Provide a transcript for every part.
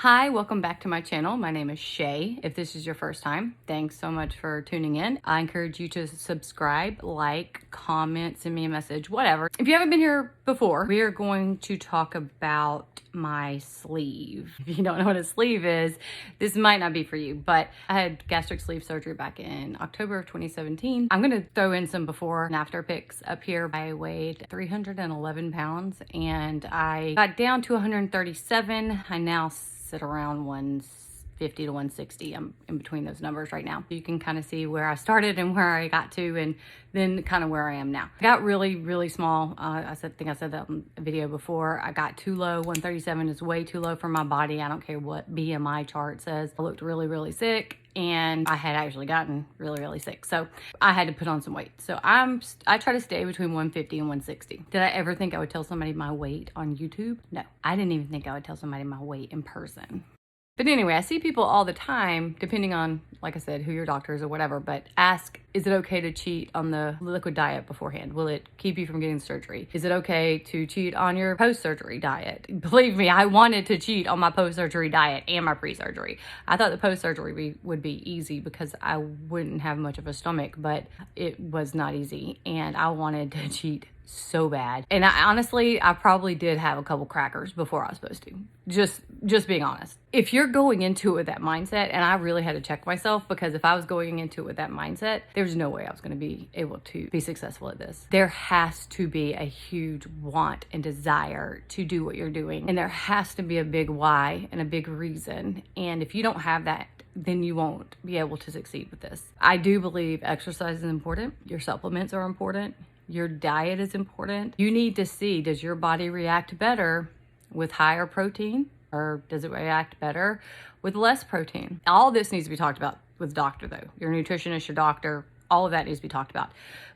Hi, welcome back to my channel. My name is Shea. If this is your first time, thanks so much for tuning in. I encourage you to subscribe, like, comment, send me a message, whatever. If you haven't been here before, we are going to talk about my sleeve. If you don't know what a sleeve is, this might not be for you, but I had gastric sleeve surgery back in October of 2017. I'm gonna throw in some before and after pics up here. I weighed 311 pounds and I got down to 137. I now sit around 150 to 160. I'm in between those numbers right now. You can kind of see where I started and where I got to, and then kind of where I am now. I got really small. I think I said that in a video before. I got too low. 137 is way too low for my body. I don't care what BMI chart says. I looked really sick, and I had actually gotten really sick. So I had to put on some weight. So I try to stay between 150 and 160. Did I ever think I would tell somebody my weight on YouTube? No. I didn't even think I would tell somebody my weight in person. But anyway, I see people all the time, depending on, like I said, who your doctor is or whatever, but ask, is it okay to cheat on the liquid diet beforehand? Will it keep you from getting surgery? Is it okay to cheat on your post-surgery diet? Believe me, I wanted to cheat on my post-surgery diet and my pre-surgery. I thought the post-surgery would be easy because I wouldn't have much of a stomach, but it was not easy, and I wanted to cheat so bad. And I probably did have a couple crackers before I was supposed to. Just being honest. If you're going into it with that mindset, and I really had to check myself, because if I was going into it with that mindset, there's no way I was going to be able to be successful at this. There has to be a huge want and desire to do what you're doing. And there has to be a big why and a big reason. And if you don't have that, then you won't be able to succeed with this. I do believe exercise is important. Your supplements are important. Your diet is important. You need to see, does your body react better with higher protein, or does it react better with less protein? All this needs to be talked about with doctor though. Your nutritionist, your doctor, all of that needs to be talked about.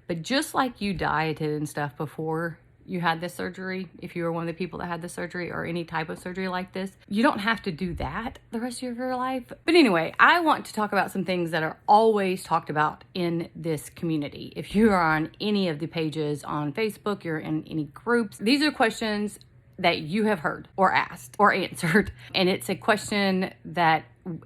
But just like you dieted and stuff before you had this surgery, if you were one of the people that had the surgery or any type of surgery like this, you don't have to do that the rest of your life. But anyway, I want to talk about some things that are always talked about in this community. If you are on any of the pages on Facebook, you're in any groups, these are questions that you have heard or asked or answered. And it's a question that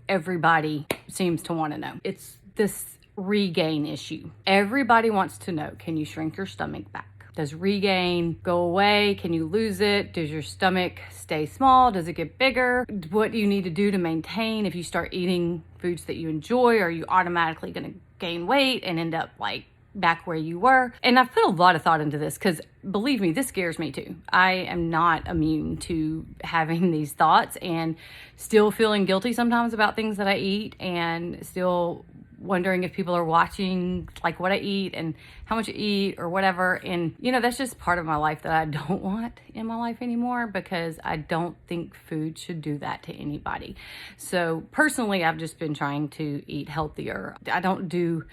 everybody seems to want to know. It's this regain issue. Everybody wants to know, can you shrink your stomach back? Does regain go away? Can you lose it? Does your stomach stay small? Does it get bigger? What do you need to do to maintain? If you start eating foods that you enjoy, are you automatically going to gain weight and end up like back where you were? And I've put a lot of thought into this because believe me, this scares me too. I am not immune to having these thoughts and still feeling guilty sometimes about things that I eat, and still wondering if people are watching like what I eat and how much I eat or whatever. And you know, that's just part of my life that I don't want in my life anymore, because I don't think food should do that to anybody. So personally, I've just been trying to eat healthier. I don't do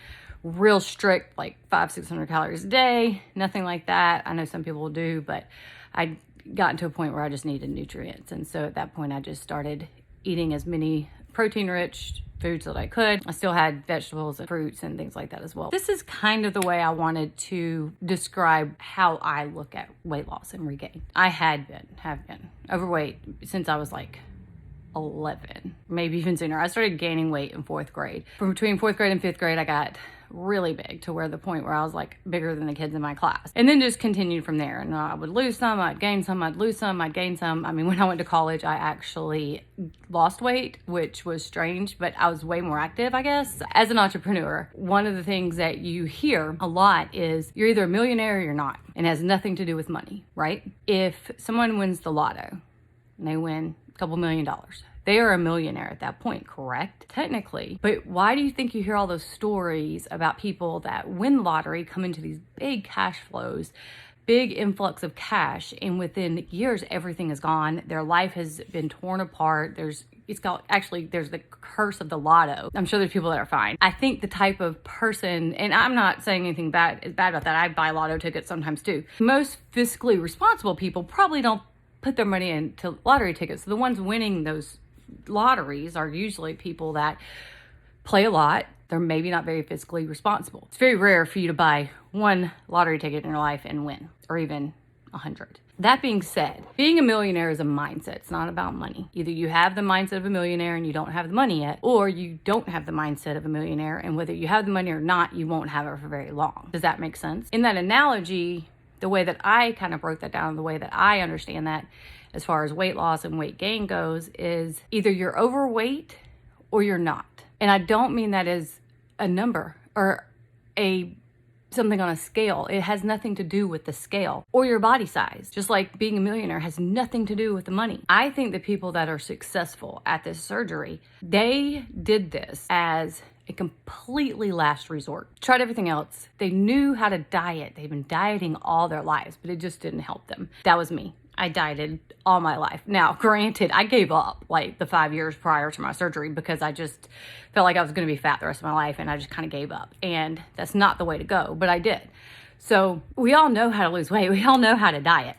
real strict like 500-600 calories a day, nothing like that. I know some people do, but I got to a point where I just needed nutrients. And so at that point, I just started eating as many protein rich foods that I could. I still had vegetables and fruits and things like that as well. This is kind of the way I wanted to describe how I look at weight loss and regain. I have been overweight since I was like 11, maybe even sooner. I started gaining weight in 4th grade. From between 4th grade and 5th grade, I got really big, to where the point where I was like bigger than the kids in my class, and then just continued from there. And I would lose some, I'd gain some, I'd lose some, I'd gain some. I mean, when I went to college, I actually lost weight, which was strange, but I was way more active, I guess. As an entrepreneur, one of the things that you hear a lot is you're either a millionaire or you're not, and it has nothing to do with money, right? If someone wins the lotto and they win a couple $1 million, they are a millionaire at that point, correct? Technically. But why do you think you hear all those stories about people that win the lottery, come into these big cash flows, big influx of cash, and within years, everything is gone. Their life has been torn apart. There's the curse of the lotto. I'm sure there's people that are fine. I think the type of person, and I'm not saying anything bad about that. I buy lotto tickets sometimes too. Most fiscally responsible people probably don't put their money into lottery tickets. So the ones winning those lotteries are usually people that play a lot. They're maybe not very fiscally responsible. It's very rare for you to buy one lottery ticket in your life and win, or even 100. That being said, being a millionaire is a mindset. It's not about money. Either you have the mindset of a millionaire and you don't have the money yet, or you don't have the mindset of a millionaire, and whether you have the money or not, you won't have it for very long. Does that make sense? In that analogy, the way that I kind of broke that down, the way that I understand that as far as weight loss and weight gain goes, is either you're overweight or you're not. And I don't mean that as a number or something on a scale. It has nothing to do with the scale or your body size. Just like being a millionaire has nothing to do with the money. I think the people that are successful at this surgery, they did this as a completely last resort. Tried everything else. They knew how to diet. They've been dieting all their lives, but it just didn't help them. That was me. I dieted all my life. Now, granted, I gave up like the 5 years prior to my surgery because I just felt like I was going to be fat the rest of my life, and I just kind of gave up. And that's not the way to go, but I did. So we all know how to lose weight. We all know how to diet.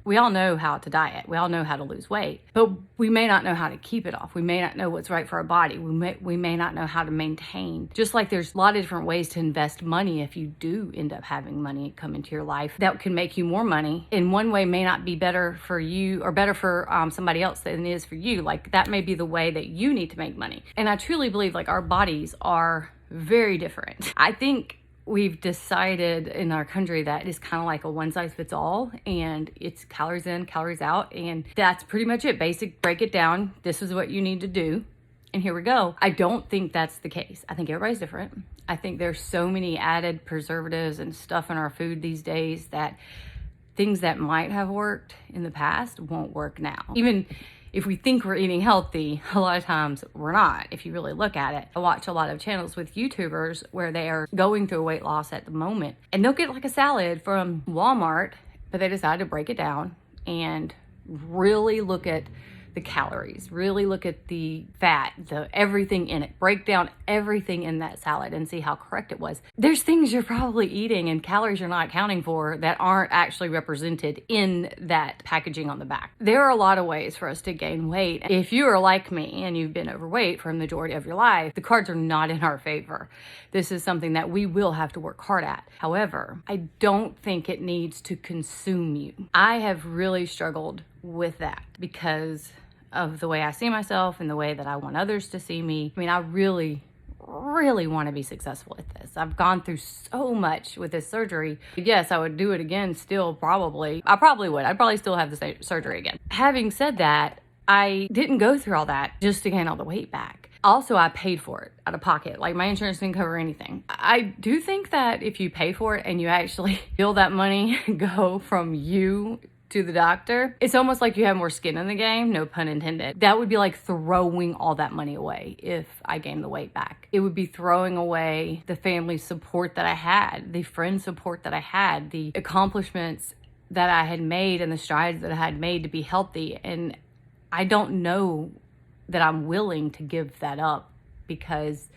We all know how to diet. We all know how to lose weight, but we may not know how to keep it off. We may not know what's right for our body. We may not know how to maintain. Just like there's a lot of different ways to invest money if you do end up having money come into your life that can make you more money. In one way may not be better for you or better for somebody else than it is for you. Like that may be the way that you need to make money. And I truly believe like our bodies are very different. I think we've decided in our country that it's kind of like a one size fits all, and it's calories in, calories out, and that's pretty much it. Basic, break it down. This is what you need to do, and here we go. I don't think that's the case. I think everybody's different. I think there's so many added preservatives and stuff in our food these days that things that might have worked in the past won't work now. Even if we think we're eating healthy, a lot of times we're not, if you really look at it. I watch a lot of channels with YouTubers where they are going through weight loss at the moment, and they'll get like a salad from Walmart, but they decide to break it down and really look at the calories, really look at the fat, everything in it, break down everything in that salad and see how correct it was. There's things you're probably eating and calories you're not accounting for that aren't actually represented in that packaging on the back. There are a lot of ways for us to gain weight. If you are like me and you've been overweight for the majority of your life, the cards are not in our favor. This is something that we will have to work hard at. However, I don't think it needs to consume you. I have really struggled with that because of the way I see myself and the way that I want others to see me. I mean, I really want to be successful at this. I've gone through so much with this surgery. Yes, I would do it again still, probably. I probably would. I'd probably still have the surgery again. Having said that, I didn't go through all that just to gain all the weight back. Also, I paid for it out of pocket. Like my insurance didn't cover anything. I do think that if you pay for it and you actually feel that money go from you to the doctor, it's almost like you have more skin in the game, no pun intended. That would be like throwing all that money away if I gained the weight back. It would be throwing away the family support that I had, the friend support that I had, the accomplishments that I had made and the strides that I had made to be healthy. And I don't know that I'm willing to give that up because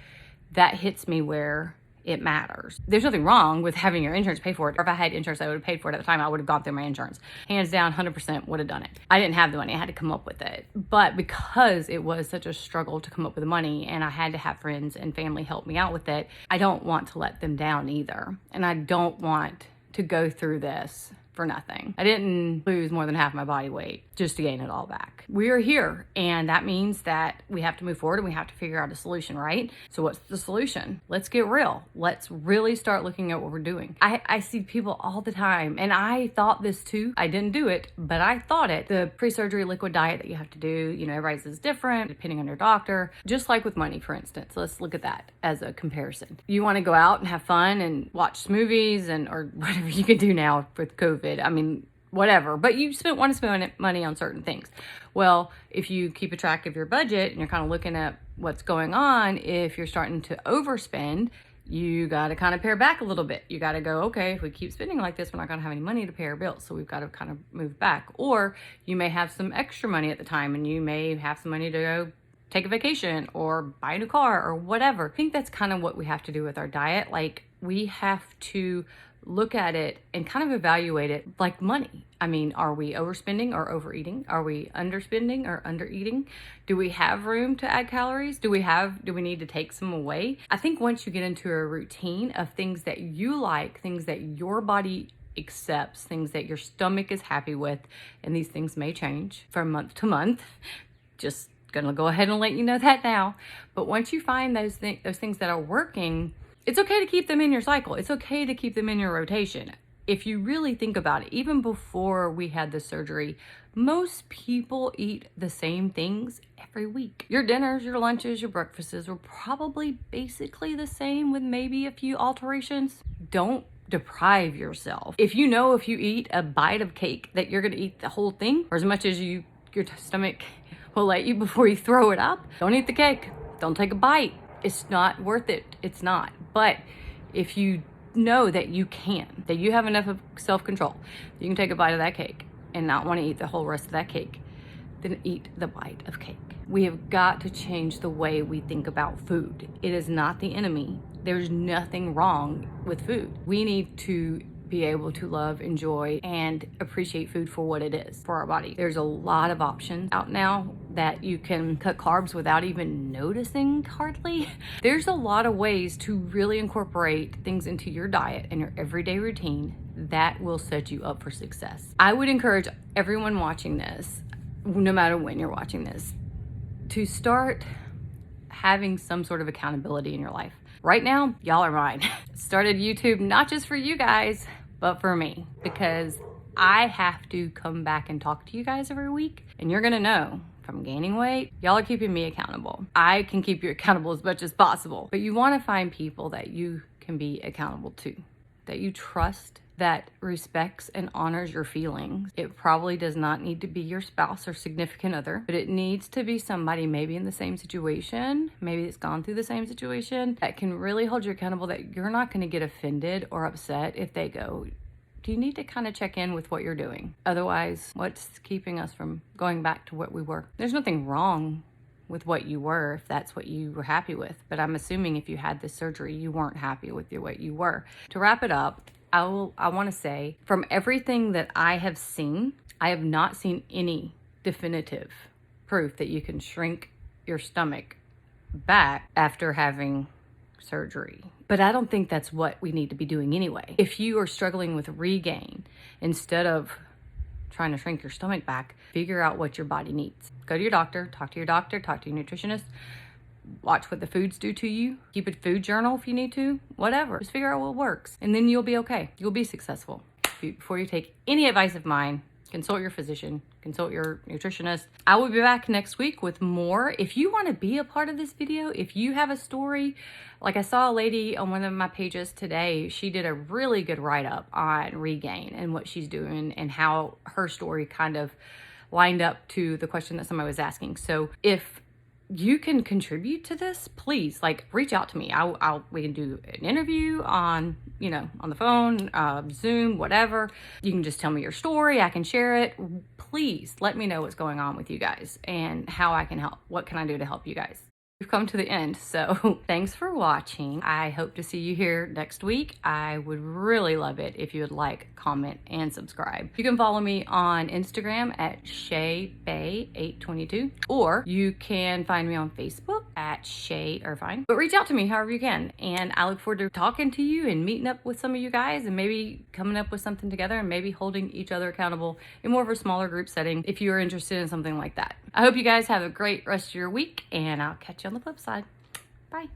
that hits me where it matters. There's nothing wrong with having your insurance pay for it. Or if I had insurance, I would have paid for it at the time. I would have gone through my insurance. Hands down, 100% would have done it. I didn't have the money. I had to come up with it. But because it was such a struggle to come up with the money and I had to have friends and family help me out with it, I don't want to let them down either. And I don't want to go through this for nothing. I didn't lose more than half my body weight just to gain it all back. We are here, and that means that we have to move forward and we have to figure out a solution, right? So what's the solution? Let's get real. Let's really start looking at what we're doing. I see people all the time, and I thought this too. I didn't do it, but I thought it. The pre-surgery liquid diet that you have to do, everybody's is different depending on your doctor. Just like with money, for instance. Let's look at that as a comparison. You want to go out and have fun and watch movies or whatever you can do now with COVID. I mean, whatever, but you want to spend money on certain things. Well, if you keep a track of your budget and you're kind of looking at what's going on, if you're starting to overspend, you got to kind of pare back a little bit. You got to go, okay, if we keep spending like this, we're not going to have any money to pay our bills. So we've got to kind of move back. Or you may have some extra money at the time and you may have some money to go take a vacation or buy a new car or whatever. I think that's kind of what we have to do with our diet. Like we have to look at it and kind of evaluate it like money. I mean, are we overspending or overeating? Are we underspending or undereating? Do we have room to add calories? Do we need to take some away? I think once you get into a routine of things that you like, things that your body accepts, things that your stomach is happy with, and these things may change from month to month. Just gonna go ahead and let you know that now. But once you find those things that are working, it's okay to keep them in your cycle. It's okay to keep them in your rotation. If you really think about it, even before we had the surgery, most people eat the same things every week. Your dinners, your lunches, your breakfasts were probably basically the same with maybe a few alterations. Don't deprive yourself. If you know if you eat a bite of cake that you're gonna eat the whole thing, or as much as your stomach will let you before you throw it up, don't eat the cake. Don't take a bite. It's not worth it. It's not. But if you know that you can, that you have enough of self-control, you can take a bite of that cake and not want to eat the whole rest of that cake, then eat the bite of cake. We have got to change the way we think about food. It is not the enemy. There's nothing wrong with food. We need to be able to love, enjoy, and appreciate food for what it is for our body. There's a lot of options out now that you can cut carbs without even noticing hardly. There's a lot of ways to really incorporate things into your diet and your everyday routine that will set you up for success. I would encourage everyone watching this, no matter when you're watching this, to start having some sort of accountability in your life. Right now, y'all are mine. Started YouTube not just for you guys, but for me, because I have to come back and talk to you guys every week, and you're gonna know if I'm gaining weight, y'all are keeping me accountable. I can keep you accountable as much as possible, but you wanna find people that you can be accountable to, that you trust, that respects and honors your feelings. It probably does not need to be your spouse or significant other, but it needs to be somebody maybe in the same situation, maybe it's gone through the same situation, that can really hold you accountable, that you're not gonna get offended or upset if they go, do you need to kind of check in with what you're doing? Otherwise, what's keeping us from going back to what we were? There's nothing wrong with what you were if that's what you were happy with, but I'm assuming if you had this surgery, you weren't happy with what you were. To wrap it up, I want to say, from everything that I have seen, I have not seen any definitive proof that you can shrink your stomach back after having surgery. But I don't think that's what we need to be doing anyway. If you are struggling with regain, instead of trying to shrink your stomach back, figure out what your body needs. Go to your doctor, talk to your nutritionist, watch what the foods do to you. Keep a food journal if you need to, whatever. Just figure out what works, and then you'll be okay. You'll be successful. Before you take any advice of mine, consult your physician, consult your nutritionist. I will be back next week with more. If you want to be a part of this video, if you have a story, like I saw a lady on one of my pages today, she did a really good write-up on regain and what she's doing and how her story kind of lined up to the question that somebody was asking. So if you can contribute to this, please, reach out to me. We can do an interview on the phone, Zoom, whatever. You can just tell me your story. I can share it. Please let me know what's going on with you guys and how I can help. What can I do to help you guys? We've come to the end, so thanks for watching. I hope to see you here next week. I would really love it if you would like, comment, and subscribe. You can follow me on Instagram at SheaBay822, or you can find me on Facebook at Shea Irvine. But reach out to me however you can, and I look forward to talking to you and meeting up with some of you guys and maybe coming up with something together and maybe holding each other accountable in more of a smaller group setting if you are interested in something like that. I hope you guys have a great rest of your week, and I'll catch you on the flip side. Bye.